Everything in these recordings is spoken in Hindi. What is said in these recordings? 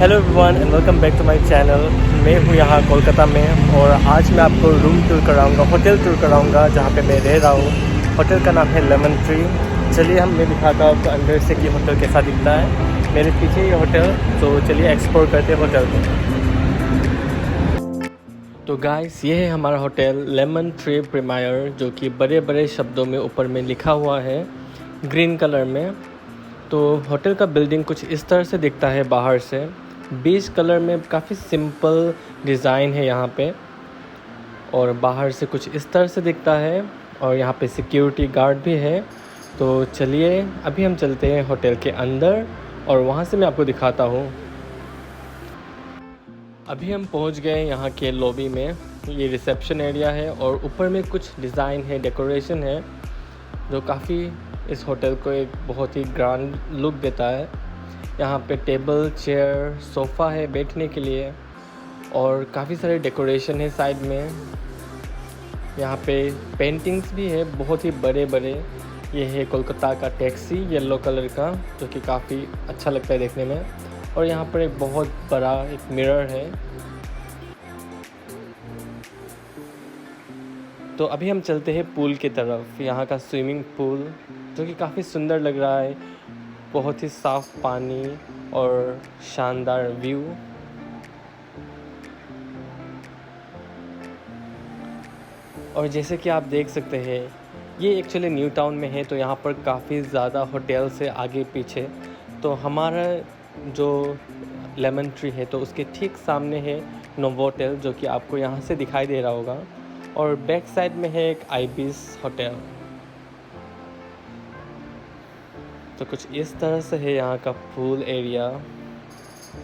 Hello everyone and welcome back to my channel. मैं हूँ यहाँ कोलकाता में और आज मैं आपको रूम टूर कराऊँगा, होटल टूर कराऊँगा जहाँ पे मैं रह रहा हूँ। होटल का नाम है लेमन ट्री। चलिए मैं दिखाता हूँ आपको अंदर से कि होटल कैसा दिखता है। मेरे पीछे ये होटल, तो चलिए एक्सप्लोर करते हैं होटल को। तो गाइस, ये है हमारा होटल लेमन ट्री प्रीमायर, जो कि बड़े बड़े शब्दों में ऊपर में लिखा हुआ है ग्रीन कलर में। तो होटल का बिल्डिंग कुछ इस तरह से दिखता है बाहर से। बीच कलर में काफ़ी सिंपल डिज़ाइन है यहाँ पे, और बाहर से कुछ इस तरह से दिखता है। और यहाँ पे सिक्योरिटी गार्ड भी है। तो चलिए अभी हम चलते हैं होटल के अंदर और वहाँ से मैं आपको दिखाता हूँ। अभी हम पहुँच गए यहाँ के लॉबी में। ये रिसेप्शन एरिया है और ऊपर में कुछ डिज़ाइन है, डेकोरेशन है, जो काफ़ी इस होटल को एक बहुत ही ग्रैंड लुक देता है। यहाँ पे टेबल, चेयर, सोफ़ा है बैठने के लिए, और काफ़ी सारे डेकोरेशन है साइड में। यहाँ पे पेंटिंग्स भी है बहुत ही बड़े बड़े। ये है कोलकाता का टैक्सी येलो कलर का, जो कि काफ़ी अच्छा लगता है देखने में। और यहाँ पर एक बहुत बड़ा एक मिरर है। तो अभी हम चलते हैं पूल की तरफ। यहाँ का स्विमिंग पूल जो कि काफ़ी सुंदर लग रहा है, बहुत ही साफ़ पानी और शानदार व्यू। और जैसे कि आप देख सकते हैं, ये एक्चुअली न्यू टाउन में है, तो यहाँ पर काफ़ी ज़्यादा होटल्स है आगे पीछे। तो हमारा जो लेमन ट्री है, तो उसके ठीक सामने है नोवोटेल, जो कि आपको यहाँ से दिखाई दे रहा होगा। और बैक साइड में है एक आइबिस होटल। तो कुछ इस तरह से है यहाँ का पूल एरिया।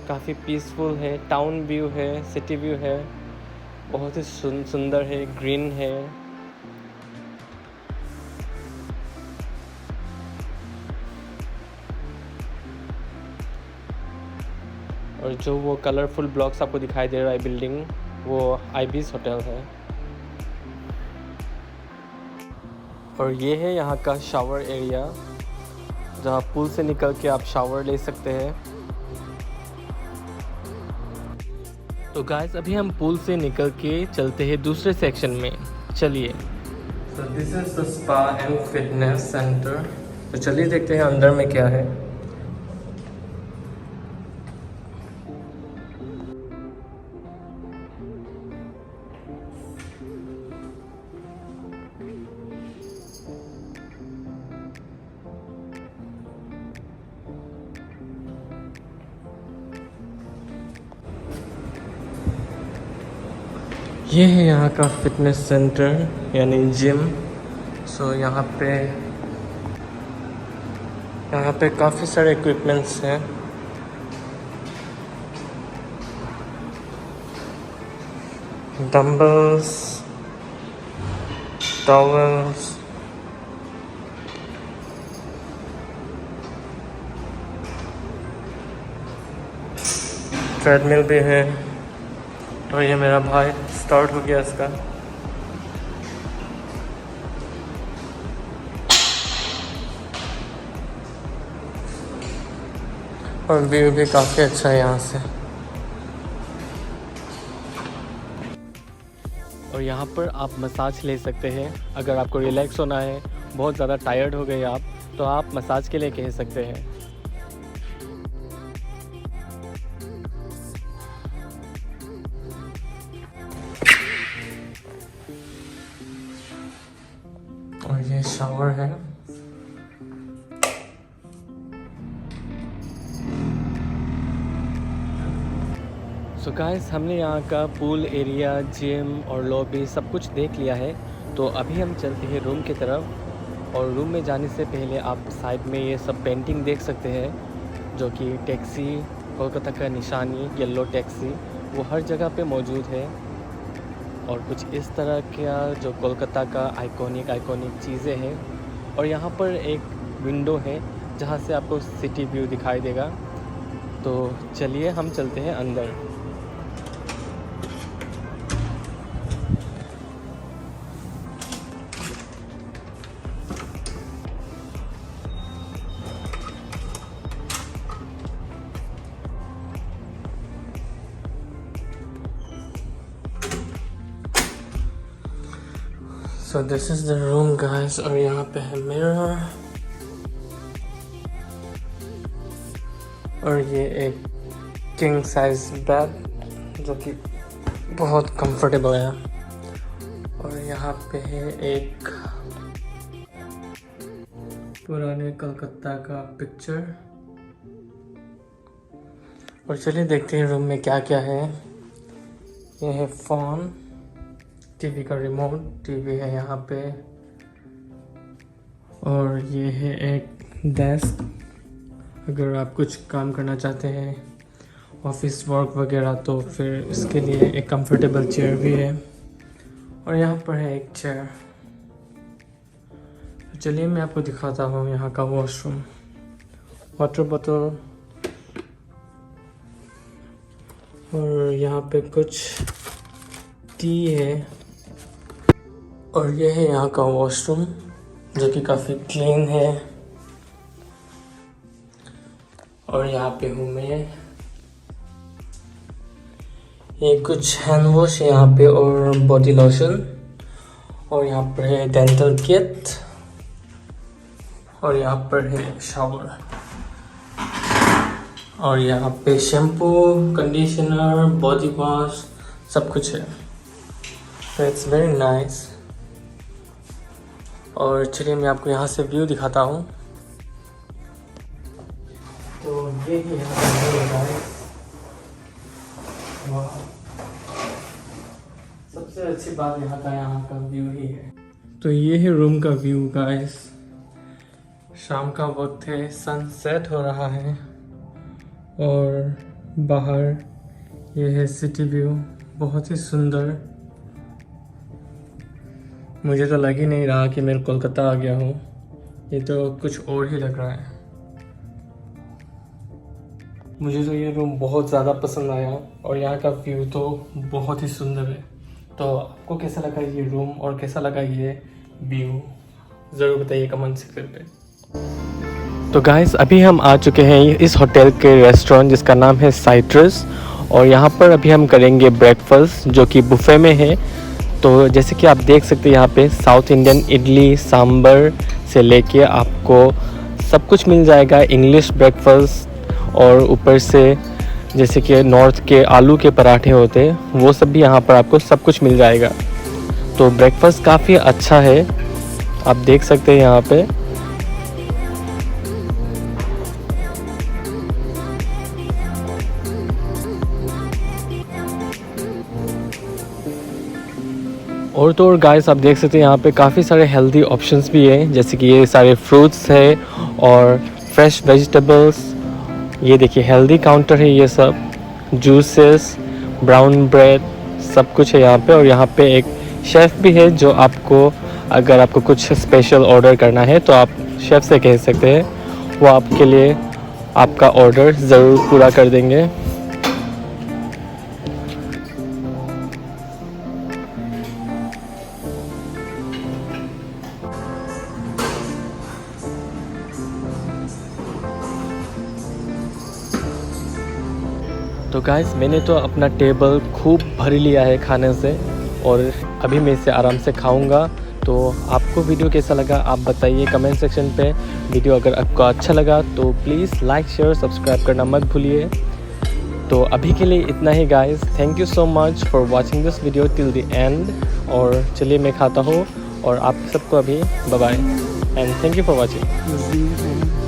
काफ़ी पीसफुल है, टाउन व्यू है, सिटी व्यू है, बहुत ही सुंदर है, ग्रीन है। और जो वो कलरफुल ब्लॉक्स आपको दिखाई दे रहा है बिल्डिंग, वो आइबिस होटल है। और ये है यहाँ का शावर एरिया, जहाँ पूल से निकल के आप शावर ले सकते हैं। तो गाइस, अभी हम पूल से निकल के चलते हैं दूसरे सेक्शन में। चलिए। तो this is the spa and fitness centre. तो चलिए देखते हैं अंदर में क्या है। ये है यहाँ का फिटनेस सेंटर यानी जिम। सो यहाँ पे काफ़ी सारे इक्विपमेंट्स हैं। डंबल्स, टॉवल्स, ट्रेडमिल भी है। और ये मेरा भाई स्टार्ट हो गया इसका। और व्यू भी काफ़ी अच्छा है यहाँ से। और यहाँ पर आप मसाज ले सकते हैं। अगर आपको रिलैक्स होना है, बहुत ज़्यादा टायर्ड हो गए आप, तो आप मसाज के लिए कह सकते हैं। और ये शावर है। सो गाइस, हमने यहाँ का पूल एरिया, जिम और लॉबी सब कुछ देख लिया है। तो अभी हम चलते हैं रूम की तरफ। और रूम में जाने से पहले आप साइड में ये सब पेंटिंग देख सकते हैं, जो कि टैक्सी, कोलकाता का निशानी येलो टैक्सी, वो हर जगह पे मौजूद है। और कुछ इस तरह का जो कोलकाता का आइकॉनिक चीज़ें हैं। और यहाँ पर एक विंडो है जहाँ से आपको सिटी व्यू दिखाई देगा। तो चलिए हम चलते हैं अंदर। So this is the room guys, और यहाँ पे है मिरर, और ये एक किंग साइज बेड जो कि बहुत कंफर्टेबल है। और यहाँ पे है एक पुराने कलकत्ता का पिक्चर। और चलिए देखते हैं रूम में क्या क्या है। ये है फ़ोन, टीवी का रिमोट, टीवी है यहाँ पे, और ये है एक डेस्क अगर आप कुछ काम करना चाहते हैं, ऑफिस वर्क वगैरह, तो फिर इसके लिए एक कंफर्टेबल चेयर भी है। और यहाँ पर है एक चेयर। तो चलिए मैं आपको दिखाता हूँ यहाँ का वॉशरूम। वाटर बोतल, और यहाँ पे कुछ टी है। और ये है यहाँ का वॉशरूम जो कि काफ़ी क्लीन है। और यहाँ पे हूँ मैं। ये कुछ हैंड वॉश है यहाँ पे और बॉडी लोशन। और यहाँ पर है डेंटल किट। और यहाँ पर है शावर। और यहाँ पे शैम्पू, कंडीशनर, बॉडी वॉश सब कुछ है। तो इट्स वेरी नाइस। और चलिए मैं आपको यहाँ से व्यू दिखाता हूँ। तो ये ही यहाँ का व्यू है। वाह, सबसे अच्छी बात यहाँ का व्यू ही है। तो ये है रूम का व्यू गाइस। शाम का वक्त है, सनसेट हो रहा है, और बाहर ये है सिटी व्यू, बहुत ही सुंदर। मुझे तो लग ही नहीं रहा कि मैं कोलकाता आ गया हूँ, ये तो कुछ और ही लग रहा है। मुझे तो ये रूम बहुत ज़्यादा पसंद आया, और यहाँ का व्यू तो बहुत ही सुंदर है। तो आपको कैसा लगा ये रूम और कैसा लगा ये व्यू, ज़रूर बताइए कमेंट सेक्शन पे। तो गाइस अभी हम आ चुके हैं इस होटल के रेस्टोरेंट जिसका नाम है साइट्रस, और यहाँ पर अभी हम करेंगे ब्रेकफास्ट जो कि बुफे में है। तो जैसे कि आप देख सकते हैं यहाँ पे साउथ इंडियन इडली सांभर से लेके आपको सब कुछ मिल जाएगा, इंग्लिश ब्रेकफास्ट, और ऊपर से जैसे कि नॉर्थ के आलू के पराठे होते हैं वो सब भी यहाँ पर आपको सब कुछ मिल जाएगा। तो ब्रेकफास्ट काफ़ी अच्छा है, आप देख सकते हैं यहाँ पे। और तो और गाइस आप देख सकते हैं यहाँ पे काफ़ी सारे हेल्दी ऑप्शंस भी हैं, जैसे कि ये सारे फ्रूट्स है और फ्रेश वेजिटेबल्स। ये देखिए हेल्दी काउंटर है, ये सब जूसेस, ब्राउन ब्रेड सब कुछ है यहाँ पे। और यहाँ पे एक शेफ़ भी है जो आपको अगर आपको कुछ स्पेशल ऑर्डर करना है तो आप शेफ़ से कह सकते हैं, वो आपके लिए आपका ऑर्डर ज़रूर पूरा कर देंगे। तो गाइस मैंने तो अपना टेबल खूब भर लिया है खाने से, और अभी मैं इसे आराम से खाऊंगा। तो आपको वीडियो कैसा लगा आप बताइए कमेंट सेक्शन पे। वीडियो अगर आपको अच्छा लगा तो प्लीज़ लाइक शेयर सब्सक्राइब करना मत भूलिए। तो अभी के लिए इतना ही guys, thank you so much for watching this video till the end. और चलिए मैं खाता हूँ, और आप सबको अभी bye bye and thank you for watching.